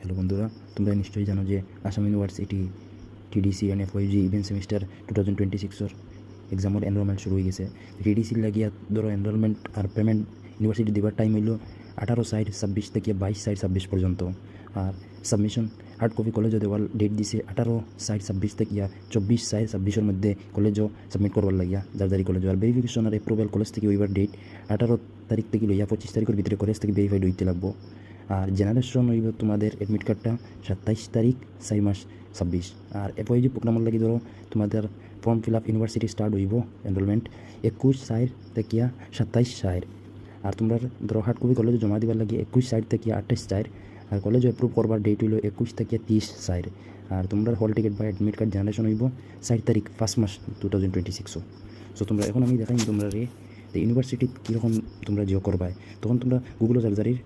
Hello বন্ধুরা, তোমরা নিশ্চয়ই জানো যে Assam university TDC and FYUG even semester 2026 এক্সামের এনরোলমেন্ট শুরু হয়ে গেছে। টিডিসির লাগিয়া ধরো এনরোলমেন্ট আর পেমেন্ট ইউনিভার্সিটি দেওয়ার টাইম হইল 18/26 থেকে 22/26 পর্যন্ত। আর সাবমিশন হার্ড কপি কলেজও দেওয়ার ডেট দিছে 18/26 থেকে 24/26 মধ্যে কলেজও সাবমিট করবার লাগিয়া যার কলেজও। আর ভেরিফিকেশন আর এপ্রুভাল কলেজ থেকে ওইবার ডেট 18 তারিখ থেকে লইয়া 25 তারিখের ভিতরে কলেজ থেকে ভেরিফাইড হইতে লাগবো। আর জেনারেশন হইব তোমাদের অ্যাডমিট কার্ডটা 27 তারিখ 4/26। আর এফওইজি প্রোগ্রামের লাগি ধরো তোমাদের form fill up university start হইব এনরোলমেন্ট 21/4 থেকে 27/4। আর তোমরা ধরো হার্ড কপি কলেজে জমা দিবার লাগে 21/4 থেকে 28/4। আর কলেজ অ্যাপ্রুভ করবার ডেট হইল 21 থেকে 30/4। আর তোমরা হল টিকিট বা অ্যাডমিট কার্ড জেনারেশন হইব 4 তারিখ 1 মাস 2026। সো তোমরা এখন আমি দেখাই তোমরা রে ইউনিভার্সিটি কীরকম তোমরা জিও করবাই। তখন তোমরা গুগল সার্জারির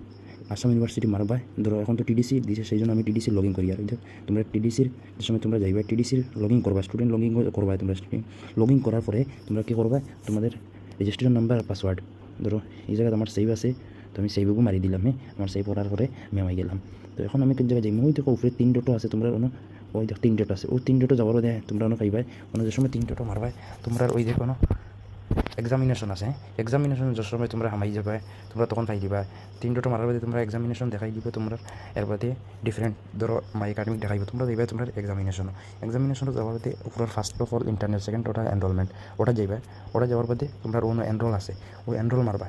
আসাম ইউনিভার্সিটি মারবা। ধরো এখন তো টিডিসি দিছে, সেই জন্য আমি টিডিসির লগ ইন করি। আর তোমরা টিডিসির যে সময় তোমরা যাইবা টিডিসির লগ ইন করবা, স্টুডেন্ট লগ ইন করবা। তোমরা লগ ইন করার পরে তোমরা কী করবা, তোমাদের রেজিস্ট্রেশন নাম্বার আর পাসওয়ার্ড ধরো এই জায়গায় আমার সেভ আছে, তো আমি সেভও মারি দিলাম। আমার সেভ করার পরে আমি আমায় গেলাম। তো এখন আমি কোন জায়গায় যাই, ওই দেখো উপরে 3 ডট আছে, তোমরা ওই দেখো 3 ডট আছে, ওই 3 ডটে যাওয়ার দেয় তোমরা পাইবাই। যে সময় 3 ডট মারবাই তোমরা ওই দেখো এক্সামিনেশন আছে। এক্সামিনেশন যে সময় তোমরা হামাই যাবে তোমরা তখন পাই দিবা 3 ডট মারার বাদে তোমরা এক্সামিনেশন দেখাই দিব। তোমরা এর বাদে ডিফারেন্ট ধরো মাই একাডেমিক দেখাইব, তোমরা যাইবা তোমরা এক্সামিনেশন যাওয়ার বাদে উপরের first of all internet, second ওটা এনরোলমেন্ট, ওটা যাইবা। ওটা যাওয়ার বাদে তোমরা অন্য এনরোল আছে, ওই এনরোল মারবা।